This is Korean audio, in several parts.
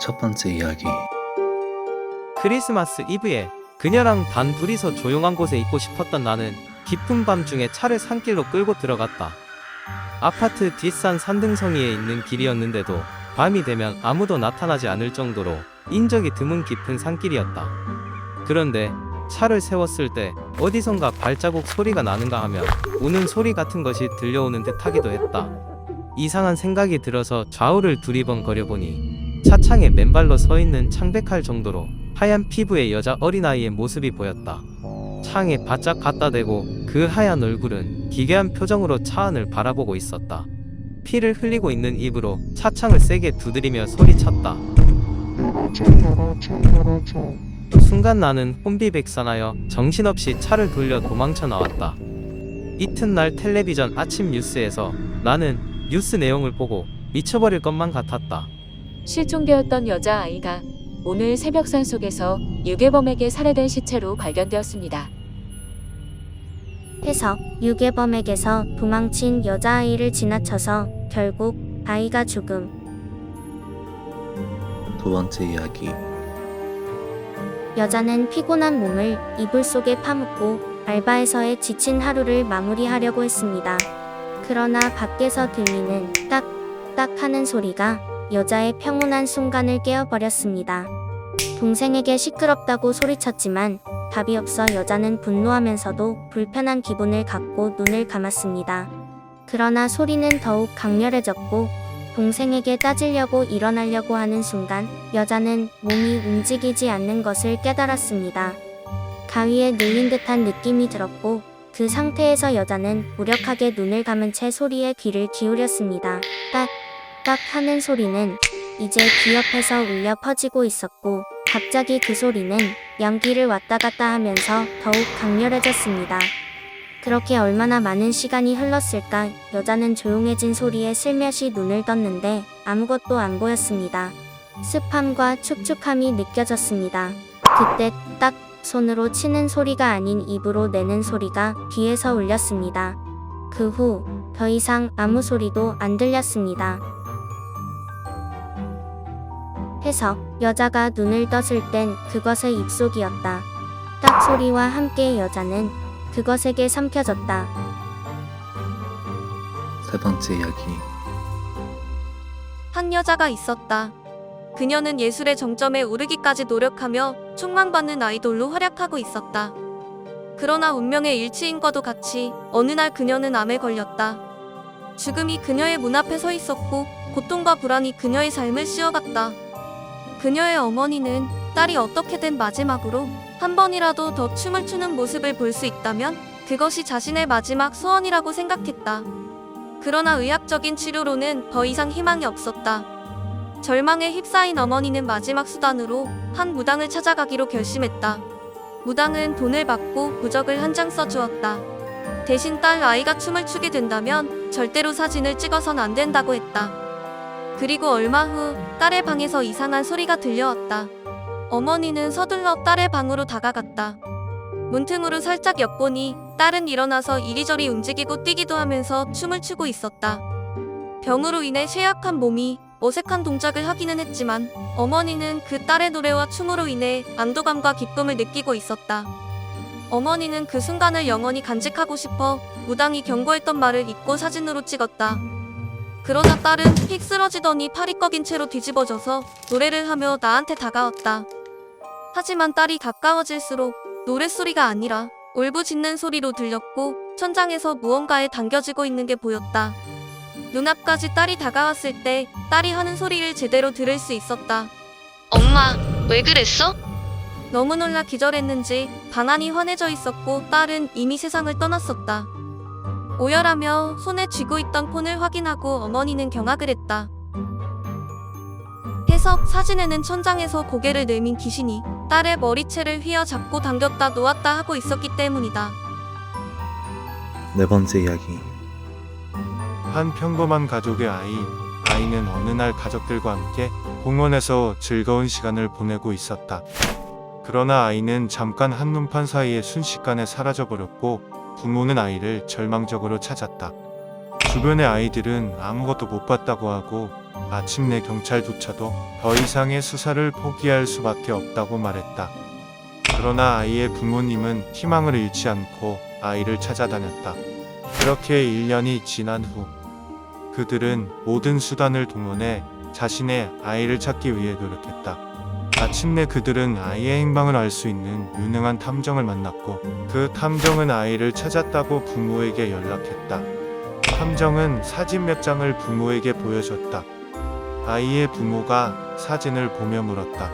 첫 번째 이야기. 크리스마스 이브에 그녀랑 단 둘이서 조용한 곳에 있고 싶었던 나는 깊은 밤중에 차를 산길로 끌고 들어갔다. 아파트 뒷산 산등성이에 있는 길이었는데도 밤이 되면 아무도 나타나지 않을 정도로 인적이 드문 깊은 산길이었다. 그런데 차를 세웠을 때 어디선가 발자국 소리가 나는가 하며 우는 소리 같은 것이 들려오는 듯 하기도 했다. 이상한 생각이 들어서 좌우를 두리번거려 보니 차창에 맨발로 서 있는 창백할 정도로 하얀 피부의 여자 어린아이의 모습이 보였다. 창에 바짝 갖다 대고 그 하얀 얼굴은 기괴한 표정으로 차 안을 바라보고 있었다. 피를 흘리고 있는 입으로 차창을 세게 두드리며 소리쳤다. 순간 나는 혼비백산하여 정신없이 차를 돌려 도망쳐 나왔다. 이튿날 텔레비전 아침 뉴스에서 나는 뉴스 내용을 보고 미쳐버릴 것만 같았다. 실종되었던 여자아이가 오늘 새벽 산속에서 유괴범에게 살해된 시체로 발견되었습니다. 해석: 유괴범에게서 도망친 여자아이를 지나쳐서 결국 아이가 죽음. 두 번째 이야기. 여자는 피곤한 몸을 이불 속에 파묻고 알바에서의 지친 하루를 마무리하려고 했습니다. 그러나 밖에서 들리는 딱딱 하는 소리가 여자의 평온한 순간을 깨어버렸습니다. 동생에게 시끄럽다고 소리쳤지만 답이 없어 여자는 분노하면서도 불편한 기분을 갖고 눈을 감았습니다. 그러나 소리는 더욱 강렬해졌고 동생에게 따지려고 일어나려고 하는 순간 여자는 몸이 움직이지 않는 것을 깨달았습니다. 가위에 눌린 듯한 느낌이 들었고 그 상태에서 여자는 무력하게 눈을 감은 채 소리에 귀를 기울였습니다. 딱 하는 소리는 이제 귀 옆에서 울려 퍼지고 있었고 갑자기 그 소리는 연기를 왔다 갔다 하면서 더욱 강렬해졌습니다. 그렇게 얼마나 많은 시간이 흘렀을까. 여자는 조용해진 소리에 슬며시 눈을 떴는데 아무것도 안 보였습니다. 습함과 축축함이 느껴졌습니다. 그때 딱 손으로 치는 소리가 아닌 입으로 내는 소리가 귀에서 울렸습니다. 그 후 더 이상 아무 소리도 안 들렸습니다. 해석: 여자가 눈을 떴을 땐 그것의 입속이었다. 딱 소리와 함께 여자는 그것에게 삼켜졌다. 세 번째 이야기. 한 여자가 있었다. 그녀는 예술의 정점에 오르기까지 노력하며 촉망받는 아이돌로 활약하고 있었다. 그러나 운명의 일치인과도 같이 어느 날 그녀는 암에 걸렸다. 죽음이 그녀의 문 앞에 서 있었고 고통과 불안이 그녀의 삶을 씌워갔다. 그녀의 어머니는 딸이 어떻게든 마지막으로 한 번이라도 더 춤을 추는 모습을 볼 수 있다면 그것이 자신의 마지막 소원이라고 생각했다. 그러나 의학적인 치료로는 더 이상 희망이 없었다. 절망에 휩싸인 어머니는 마지막 수단으로 한 무당을 찾아가기로 결심했다. 무당은 돈을 받고 부적을 한 장 써주었다. 대신 딸 아이가 춤을 추게 된다면 절대로 사진을 찍어선 안 된다고 했다. 그리고 얼마 후 딸의 방에서 이상한 소리가 들려왔다. 어머니는 서둘러 딸의 방으로 다가갔다. 문틈으로 살짝 엿보니 딸은 일어나서 이리저리 움직이고 뛰기도 하면서 춤을 추고 있었다. 병으로 인해 쇠약한 몸이 어색한 동작을 하기는 했지만 어머니는 그 딸의 노래와 춤으로 인해 안도감과 기쁨을 느끼고 있었다. 어머니는 그 순간을 영원히 간직하고 싶어 무당이 경고했던 말을 잊고 사진으로 찍었다. 그러나 딸은 픽 쓰러지더니 팔이 꺾인 채로 뒤집어져서 노래를 하며 나한테 다가왔다. 하지만 딸이 가까워질수록 노랫소리가 아니라 울부짖는 소리로 들렸고 천장에서 무언가에 당겨지고 있는 게 보였다. 눈앞까지 딸이 다가왔을 때 딸이 하는 소리를 제대로 들을 수 있었다. 엄마, 왜 그랬어? 너무 놀라 기절했는지 방안이 환해져 있었고 딸은 이미 세상을 떠났었다. 오열하며 손에 쥐고 있던 폰을 확인하고 어머니는 경악을 했다. 해석: 사진에는 천장에서 고개를 내민 귀신이 딸의 머리채를 휘어잡고 당겼다 놓았다 하고 있었기 때문이다. 네 번째 이야기. 한 평범한 가족의 아이는 어느 날 가족들과 함께 공원에서 즐거운 시간을 보내고 있었다. 그러나 아이는 잠깐 한눈판 사이에 순식간에 사라져버렸고 부모는 아이를 절망적으로 찾았다. 주변의 아이들은 아무것도 못 봤다고 하고 마침내 경찰조차도 더 이상의 수사를 포기할 수밖에 없다고 말했다. 그러나 아이의 부모님은 희망을 잃지 않고 아이를 찾아다녔다. 그렇게 1년이 지난 후 그들은 모든 수단을 동원해 자신의 아이를 찾기 위해 노력했다. 마침내 그들은 아이의 행방을 알 수 있는 유능한 탐정을 만났고 그 탐정은 아이를 찾았다고 부모에게 연락했다. 탐정은 사진 몇 장을 부모에게 보여줬다. 아이의 부모가 사진을 보며 물었다.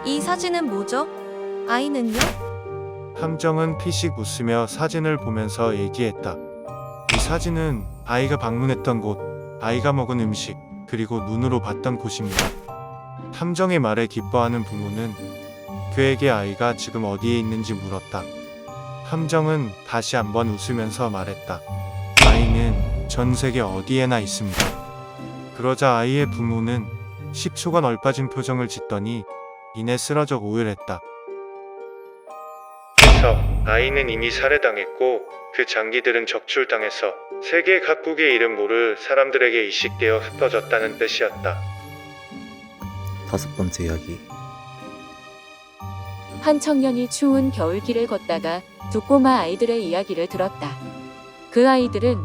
이 사진은 뭐죠? 아이는요? 탐정은 피식 웃으며 사진을 보면서 얘기했다. 이 사진은 아이가 방문했던 곳, 아이가 먹은 음식, 그리고 눈으로 봤던 곳입니다. 탐정의 말에 기뻐하는 부모는 그에게 아이가 지금 어디에 있는지 물었다. 탐정은 다시 한번 웃으면서 말했다. 아이는 전 세계 어디에나 있습니다. 그러자 아이의 부모는 10초간 얼빠진 표정을 짓더니 이내 쓰러져 오열했다. 그래서 아이는 이미 살해당했고 그 장기들은 적출당해서 세계 각국의 이름 모를 사람들에게 이식되어 흩어졌다는 뜻이었다. 5번째 이야기. 한 청년이 추운 겨울길을 걷다가 두 꼬마 아이들의 이야기를 들었다. 그 아이들은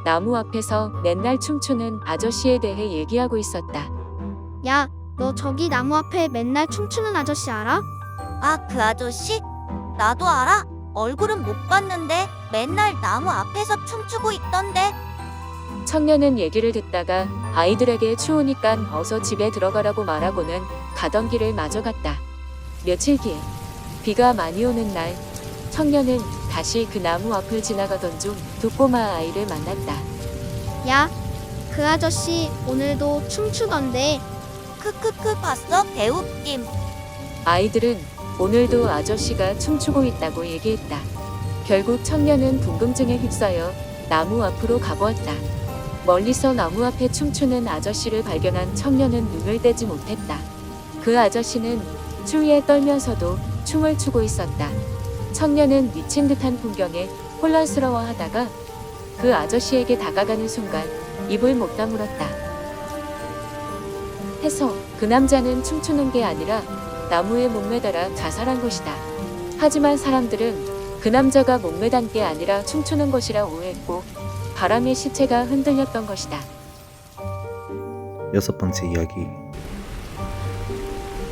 나무 앞에서 맨날 춤추는 아저씨에 대해 얘기하고 있었다. 야, 너 저기 나무 앞에 맨날 춤추는 아저씨 알아? 아, 그 아저씨? 나도 알아. 얼굴은 못 봤는데 맨날 나무 앞에서 춤추고 있던데. 청년은 얘기를 듣다가 아이들에게 추우니까 어서 집에 들어가라고 말하고는 가던 길을 마저 갔다. 며칠 뒤 비가 많이 오는 날 청년은 다시 그 나무 앞을 지나가던 중 두 꼬마 아이를 만났다. 야, 그 아저씨 오늘도 춤추던데. 크크크 봤어? 개웃김. 아이들은 오늘도 아저씨가 춤추고 있다고 얘기했다. 결국 청년은 궁금증에 휩싸여 나무 앞으로 가보았다. 멀리서 나무 앞에 춤추는 아저씨를 발견한 청년은 눈을 떼지 못했다. 그 아저씨는 추위에 떨면서도 춤을 추고 있었다. 청년은 미친 듯한 풍경에 혼란스러워하다가 그 아저씨에게 다가가는 순간 입을 못 다물었다. 해서 그 남자는 춤추는 게 아니라 나무에 목매달아 자살한 것이다. 하지만 사람들은 그 남자가 목매단 게 아니라 춤추는 것이라 오해했고 바람에 시체가 흔들렸던 것이다. 6번째 이야기.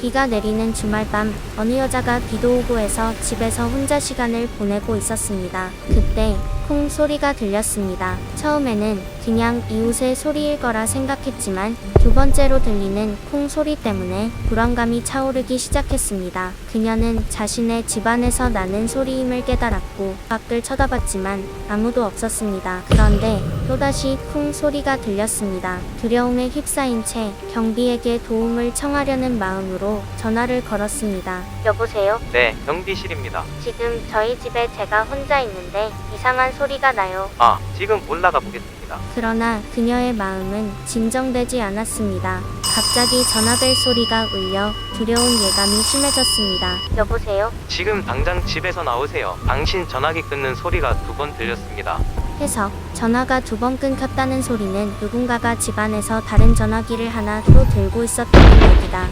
비가 내리는 주말밤 어느 여자가 비도 오고 해서 집에서 혼자 시간을 보내고 있었습니다. 그때 콩 소리가 들렸습니다. 처음에는 그냥 이웃의 소리일 거라 생각했지만 두 번째로 들리는 콩 소리 때문에 불안감이 차오르기 시작했습니다. 그녀는 자신의 집안에서 나는 소리임을 깨달았고 밖을 쳐다봤지만 아무도 없었습니다. 그런데 또다시 쿵 소리가 들렸습니다. 두려움에 휩싸인 채 경비에게 도움을 청하려는 마음으로 전화를 걸었습니다. 여보세요? 네, 경비실입니다. 지금 저희 집에 제가 혼자 있는데 이상한 소리가 나요. 아, 지금 올라가 보겠습니다. 그러나 그녀의 마음은 진정되지 않았습니다. 갑자기 전화벨 소리가 울려 두려운 예감이 심해졌습니다. 여보세요? 지금 당장 집에서 나오세요. 당신 전화기 끊는 소리가 2번 들렸습니다. 해석. 전화가 2번 끊겼다는 소리는 누군가가 집안에서 다른 전화기를 하나 또 들고 있었다는 얘기다.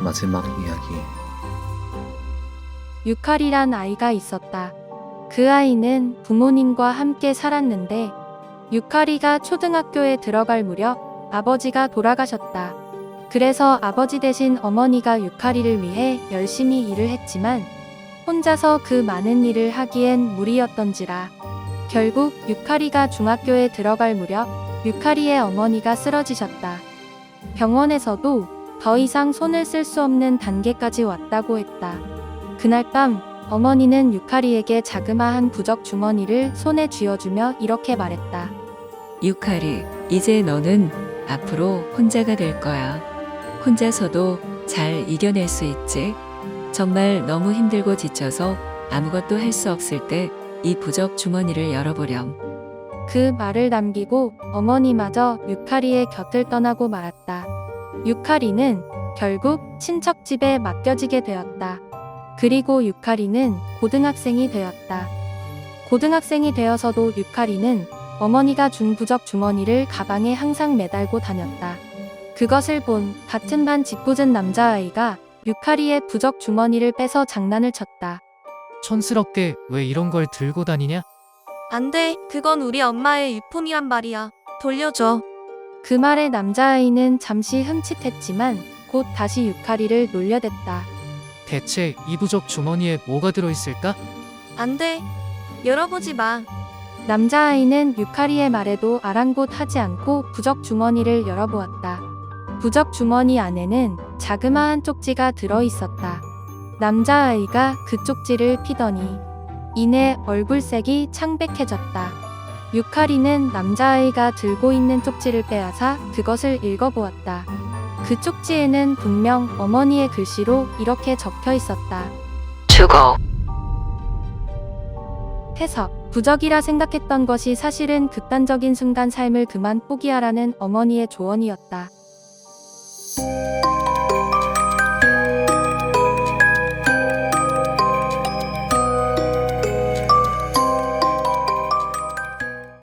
마지막 이야기. 유칼이란 아이가 있었다. 그 아이는 부모님과 함께 살았는데 유칼이가 초등학교에 들어갈 무렵 아버지가 돌아가셨다. 그래서 아버지 대신 어머니가 유칼이를 위해 열심히 일을 했지만 혼자서 그 많은 일을 하기엔 무리였던지라 결국 유칼이가 중학교에 들어갈 무렵 유칼이의 어머니가 쓰러지셨다. 병원에서도 더 이상 손을 쓸 수 없는 단계까지 왔다고 했다. 그날 밤 어머니는 유카리에게 자그마한 부적 주머니를 손에 쥐어주며 이렇게 말했다. 유카리, 이제 너는 앞으로 혼자가 될 거야. 혼자서도 잘 이겨낼 수 있지? 정말 너무 힘들고 지쳐서 아무것도 할 수 없을 때 이 부적 주머니를 열어보렴. 그 말을 남기고 어머니마저 유카리의 곁을 떠나고 말았다. 유카리는 결국 친척 집에 맡겨지게 되었다. 그리고 유카리는 고등학생이 되었다. 고등학생이 되어서도 유카리는 어머니가 준 부적 주머니를 가방에 항상 매달고 다녔다. 그것을 본 같은 반 짓궂은 남자아이가 유카리의 부적 주머니를 빼서 장난을 쳤다. 촌스럽게 왜 이런 걸 들고 다니냐? 안 돼. 그건 우리 엄마의 유품이란 말이야. 돌려줘. 그 말에 남자아이는 잠시 흠칫했지만 곧 다시 유카리를 놀려댔다. 대체 이 부적 주머니에 뭐가 들어있을까? 안 돼. 열어보지 마. 남자아이는 유카리의 말에도 아랑곳하지 않고 부적 주머니를 열어보았다. 부적 주머니 안에는 자그마한 쪽지가 들어있었다. 남자아이가 그 쪽지를 피더니 이내 얼굴색이 창백해졌다. 유카리는 남자아이가 들고 있는 쪽지를 빼앗아 그것을 읽어보았다. 그 쪽지에는 분명 어머니의 글씨로 이렇게 적혀 있었다. 죽어. 해석. 부적이라 생각했던 것이 사실은 극단적인 순간 삶을 그만 포기하라는 어머니의 조언이었다.